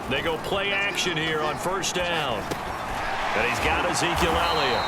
They go play action here on first down. And he's got Ezekiel Elliott.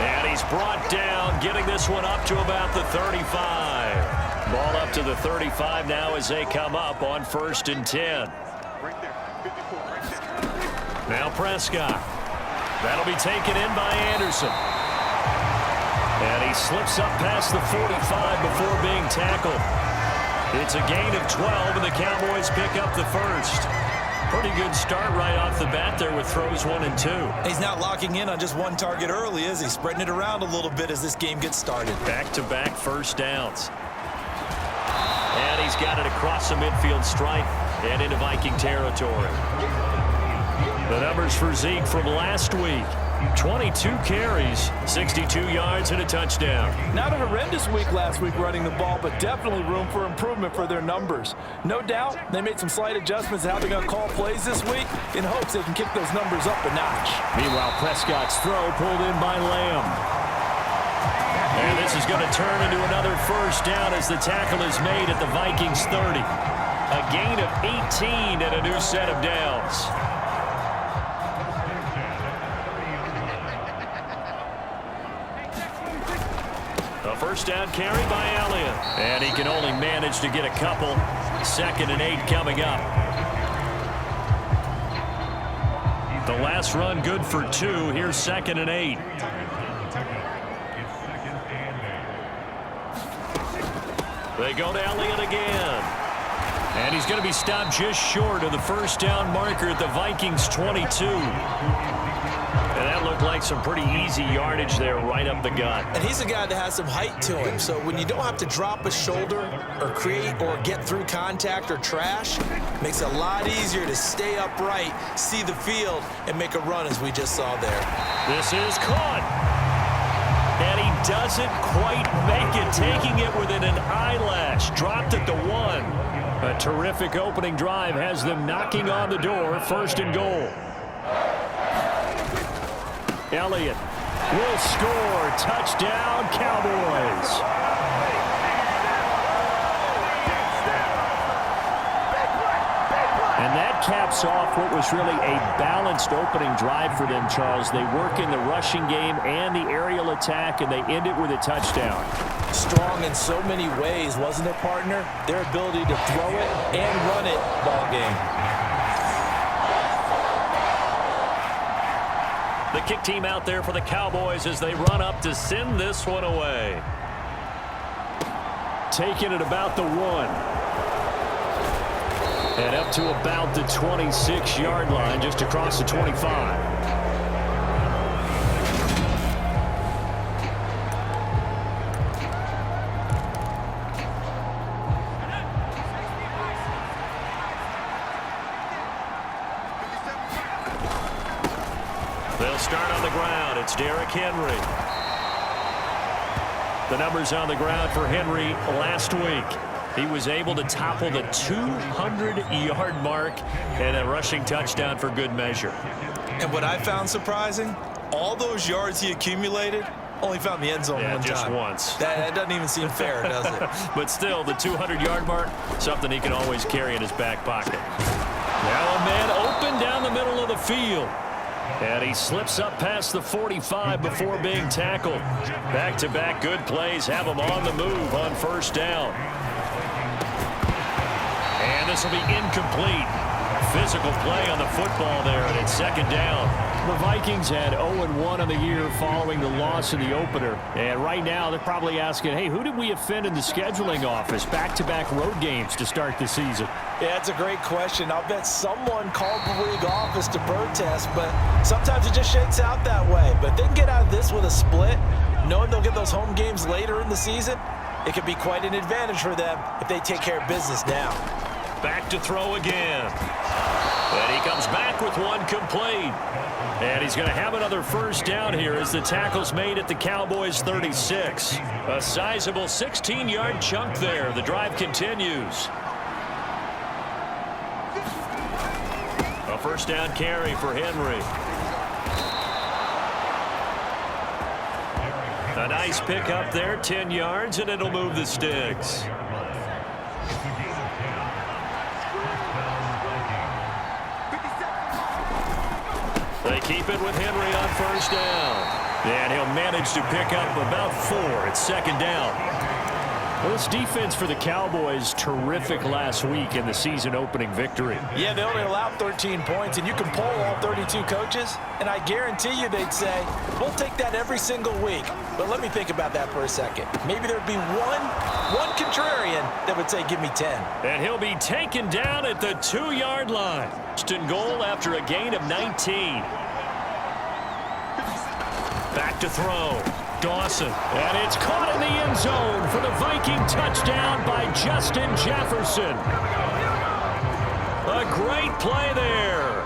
And he's brought down, getting this one up to about the 35. Ball up to the 35 now as they come up on 1st and 10. Now Prescott. That'll be taken in by Anderson. And he slips up past the 45 before being tackled. It's a gain of 12, and the Cowboys pick up the first. Pretty good start right off the bat there with throws 1 and 2. He's not locking in on just one target early, is he? Spreading it around a little bit as this game gets started. Back-to-back first downs. And he's got it across the midfield stripe and into Viking territory. The numbers for Zeke from last week. 22 carries, 62 yards, and a touchdown. Not a horrendous week last week running the ball, but definitely room for improvement for their numbers. No doubt they made some slight adjustments to how they're going to call plays this week in hopes they can kick those numbers up a notch. Meanwhile, Prescott's throw pulled in by Lamb. And this is going to turn into another first down as the tackle is made at the Vikings 30. A gain of 18 and a new set of downs. First down carry by Elliott. And he can only manage to get a couple. 2nd and 8 coming up. The last run good for 2. Here's 2nd and 8. They go to Elliott again. And he's going to be stopped just short of the first down marker at the Vikings 22. And that looked like some pretty easy yardage there right up the gut. And he's a guy that has some height to him. So when you don't have to drop a shoulder or create or get through contact or trash, makes it a lot easier to stay upright, see the field, and make a run as we just saw there. This is caught. And he doesn't quite make it, taking it within an eyelash. Dropped at the 1. A terrific opening drive has them knocking on the door. 1st and goal. Elliott will score. Touchdown, Cowboys. And that caps off what was really a balanced opening drive for them, Charles. They work in the rushing game and the aerial attack, and they end it with a touchdown. Strong in so many ways, wasn't it, partner? Their ability to throw it and run it, ball game. The kick team out there for the Cowboys as they run up to send this one away. Taking it about the 1. And up to about the 26-yard line, just across the 25. They'll start on the ground. It's Derrick Henry. The numbers on the ground for Henry last week. He was able to topple the 200-yard mark and a rushing touchdown for good measure. And what I found surprising, all those yards he accumulated, only found the end zone one just time. Once. That doesn't even seem fair, does it? But still, the 200-yard mark, something he can always carry in his back pocket. Now a man open down the middle of the field. And he slips up past the 45 before being tackled. Back-to-back good plays have him on the move on first down. And this will be incomplete. Physical play on the football there, and it's 2nd down. The Vikings had 0-1 on the year following the loss in the opener. And right now they're probably asking, hey, who did we offend in the scheduling office? Back-to-back road games to start the season. Yeah, that's a great question. I'll bet someone called the league office to protest, but sometimes it just shakes out that way. But if they can get out of this with a split, knowing they'll get those home games later in the season, it could be quite an advantage for them if they take care of business now. Back to throw again. And he comes back with one complete. And he's going to have another first down here as the tackle's made at the Cowboys 36. A sizable 16-yard chunk there. The drive continues. A first down carry for Henry. A nice pick up there, 10 yards, and it'll move the sticks. They keep it with Henry on first down. And he'll manage to pick up about 4 at second down. Well, this defense for the Cowboys, terrific last week in the season-opening victory. Yeah, they only allowed 13 points, and you can poll all 32 coaches, and I guarantee you they'd say, we'll take that every single week. But let me think about that for a second. Maybe there'd be one contrarian that would say, give me 10. And he'll be taken down at the 2-yard line. First and goal after a gain of 19. Back to throw. Dawson. And it's caught in the end zone for the Viking touchdown by Justin Jefferson. A great play there.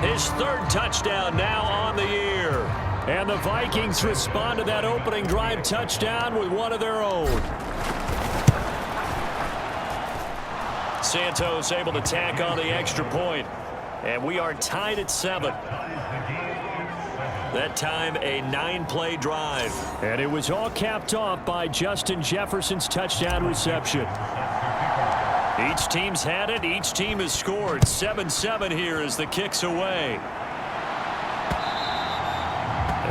His 3rd touchdown now on the year. And the Vikings respond to that opening drive touchdown with one of their own. Santos able to tack on the extra point. And we are tied at 7. That time, a 9-play drive. And it was all capped off by Justin Jefferson's touchdown reception. Each team's had it. Each team has scored. 7-7 here as the kick's away.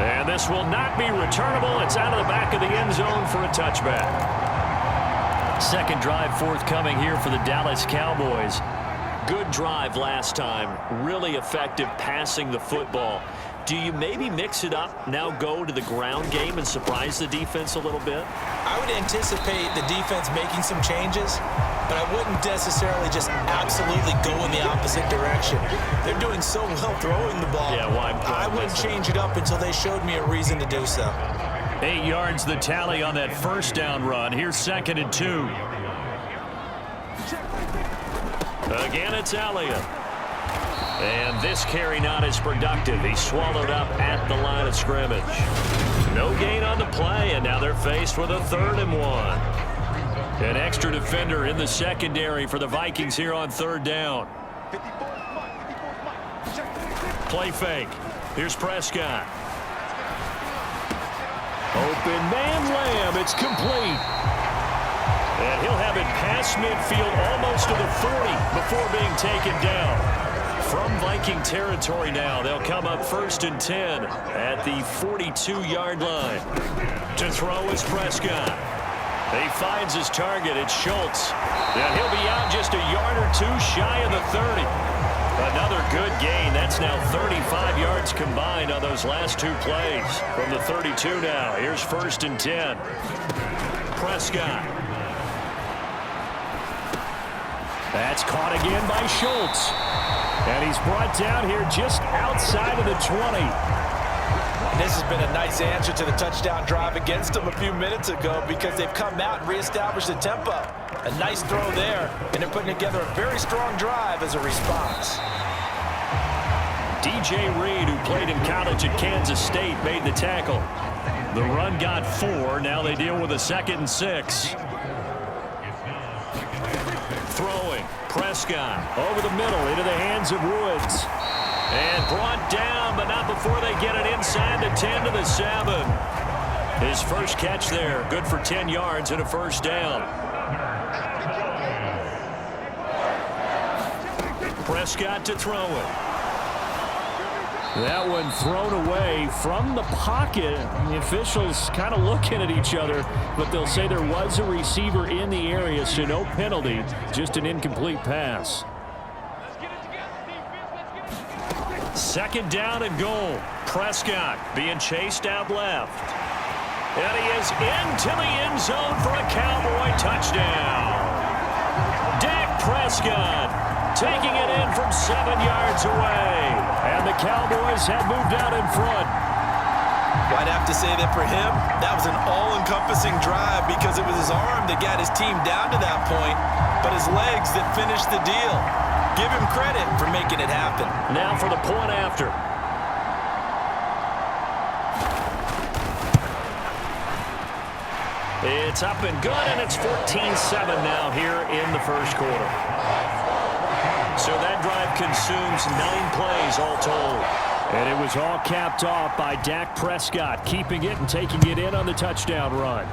And this will not be returnable. It's out of the back of the end zone for a touchback. Second drive forthcoming here for the Dallas Cowboys. Good drive last time. Really effective passing the football. Do you maybe mix it up, now go to the ground game and surprise the defense a little bit? I would anticipate the defense making some changes, but I wouldn't necessarily just absolutely go in the opposite direction. They're doing so well throwing the ball. Yeah, why I wouldn't change it up until they showed me a reason to do so. 8 yards the tally on that first down run. Here's 2nd and 2. Again, it's Elliott. And this carry not as productive. He swallowed up at the line of scrimmage. No gain on the play, and now they're faced with a 3rd and 1. An extra defender in the secondary for the Vikings here on 3rd down. Play fake. Here's Prescott. Open man Lamb. It's complete. And he'll have it past midfield almost to the 40 before being taken down. From Viking territory now, they'll come up 1st and 10 at the 42-yard line. To throw is Prescott. He finds his target. It's Schultz. And he'll be out just a yard or 2 shy of the 30. Another good gain. That's now 35 yards combined on those last 2 plays. From the 32 now, here's 1st and 10. Prescott. That's caught again by Schultz. And he's brought down here just outside of the 20. This has been a nice answer to the touchdown drive against them a few minutes ago because they've come out and reestablished the tempo. A nice throw there, and they're putting together a very strong drive as a response. DJ Reed, who played in college at Kansas State, made the tackle. The run got 4. Now they deal with a 2nd and 6. Throwing. Prescott over the middle into the hands of Woods. And brought down, but not before they get it inside the 10 to the 7. His first catch there, good for 10 yards and a 1st down. Prescott to throw it. That one thrown away from the pocket. The officials kind of looking at each other, but they'll say there was a receiver in the area, so no penalty, just an incomplete pass. 2nd down and goal. Prescott being chased out left. And he is into the end zone for a Cowboy touchdown. Dak Prescott taking it in from 7 yards away. And the Cowboys have moved out in front. I'd have to say that for him, that was an all-encompassing drive because it was his arm that got his team down to that point, but his legs that finished the deal. Give him credit for making it happen. Now for the point after. It's up and good, and it's 14-7 now here in the first quarter. So that drive consumes 9 plays all told. And it was all capped off by Dak Prescott, keeping it and taking it in on the touchdown run.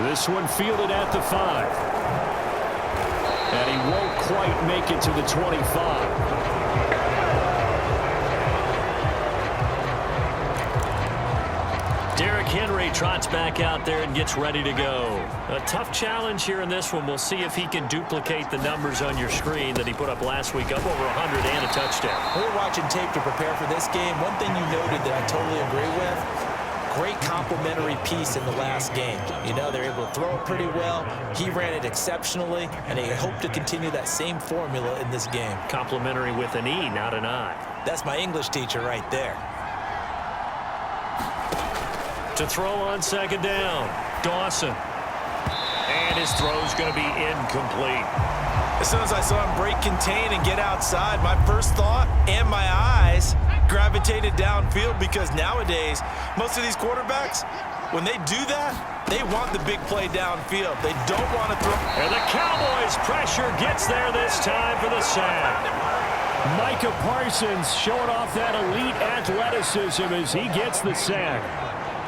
This one fielded at the 5. And he won't quite make it to the 25. Henry trots back out there and gets ready to go. A tough challenge here in this one. We'll see if he can duplicate the numbers on your screen that he put up last week, up over 100 and a touchdown. We were watching tape to prepare for this game. One thing you noted that I totally agree with, great complimentary piece in the last game. You know, they're able to throw it pretty well. He ran it exceptionally, and they hope to continue that same formula in this game. Complimentary with an E, not an I. That's my English teacher right there. To throw on second down, Dawson. And his throw's going to be incomplete. As soon as I saw him break contain and get outside, my first thought and my eyes gravitated downfield, because nowadays, most of these quarterbacks, when they do that, they want the big play downfield. They don't want to throw. And the Cowboys pressure gets there this time for the sack. Micah Parsons showing off that elite athleticism as he gets the sack.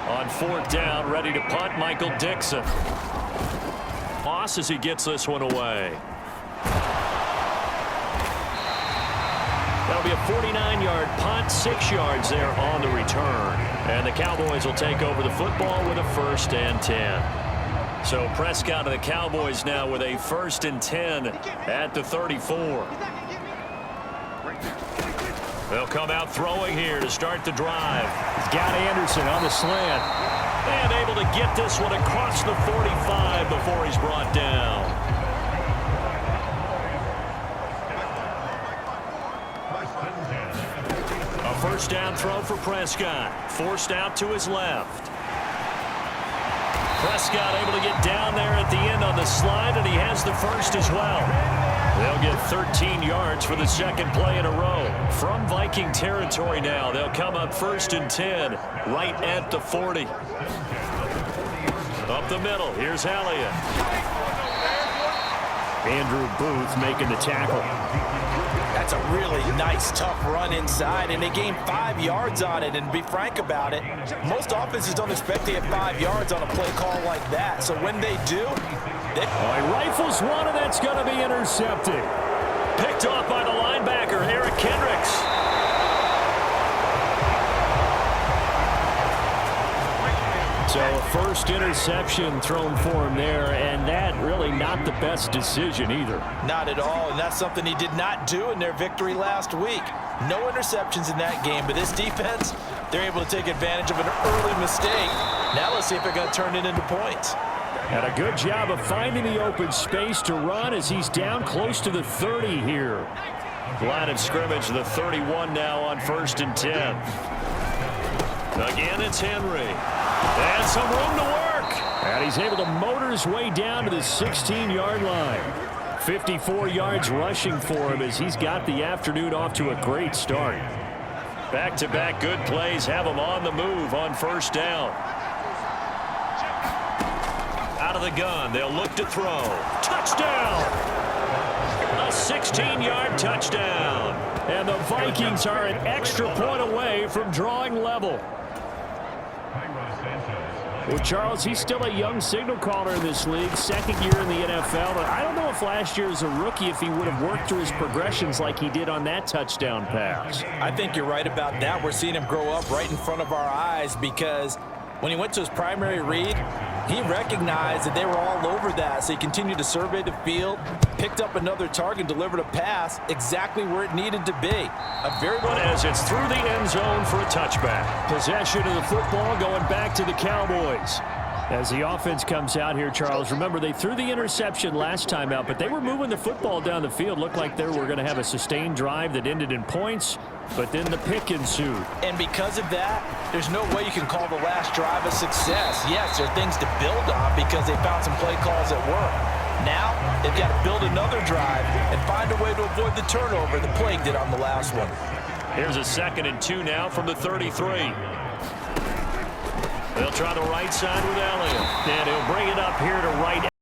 On fourth down, ready to punt, Michael Dixon. Moss as he gets this one away. That'll be a 49-yard punt, 6 yards there on the return. And the Cowboys will take over the football with a 1st and 10. So Prescott of the Cowboys now with a 1st and 10 at the 34. They'll come out throwing here to start the drive. He's got Anderson on the slant. And able to get this one across the 45 before he's brought down. A 1st down throw for Prescott. Forced out to his left. Prescott able to get down there at the end on the slide, and he has the 1st as well. They'll get 13 yards for the 2nd play in a row. From Viking territory now, they'll come up 1st and 10 right at the 40. Up the middle, here's Elliott. Andrew Booth making the tackle. That's a really nice, tough run inside, and they gained 5 yards on it. And to be frank about it, most offenses don't expect to get 5 yards on a play call like that. So when they do, he rifles one, and that's going to be intercepted. Picked off by the linebacker, Eric Kendricks. So a 1st interception thrown for him there, and that really not the best decision either. Not at all, and that's something he did not do in their victory last week. No interceptions in that game, but this defense, they're able to take advantage of an early mistake. Now let's see if they're going to turn it into points. And a good job of finding the open space to run as he's down close to the 30 here. Line of scrimmage, the 31 now on 1st and 10. Again, it's Henry. And some room to work. And he's able to motor his way down to the 16-yard line. 54 yards rushing for him as he's got the afternoon off to a great start. Back-to-back good plays have him on the move on 1st down. Out of the gun, they'll look to throw. Touchdown! A 16-yard touchdown. And the Vikings are an extra point away from drawing level. Well, Charles, he's still a young signal caller in this league, 2nd year in the NFL. But I don't know if last year as a rookie if he would have worked through his progressions like he did on that touchdown pass. I think you're right about that. We're seeing him grow up right in front of our eyes, because when he went to his primary read, he recognized that they were all over that, so he continued to survey the field, picked up another target, delivered a pass exactly where it needed to be. A very good as it's through the end zone for a touchback. Possession of the football going back to the Cowboys. As the offense comes out here, Charles, remember they threw the interception last time out, but they were moving the football down the field. Looked like they were going to have a sustained drive that ended in points, but then the pick ensued. And because of that, there's no way you can call the last drive a success. Yes, there are things to build on because they found some play calls that work. Now, they've got to build another drive and find a way to avoid the turnover that plagued it on the last one. Here's a 2nd and 2 now from the 33. They'll try the right side with Elliott. And he'll bring it up here to right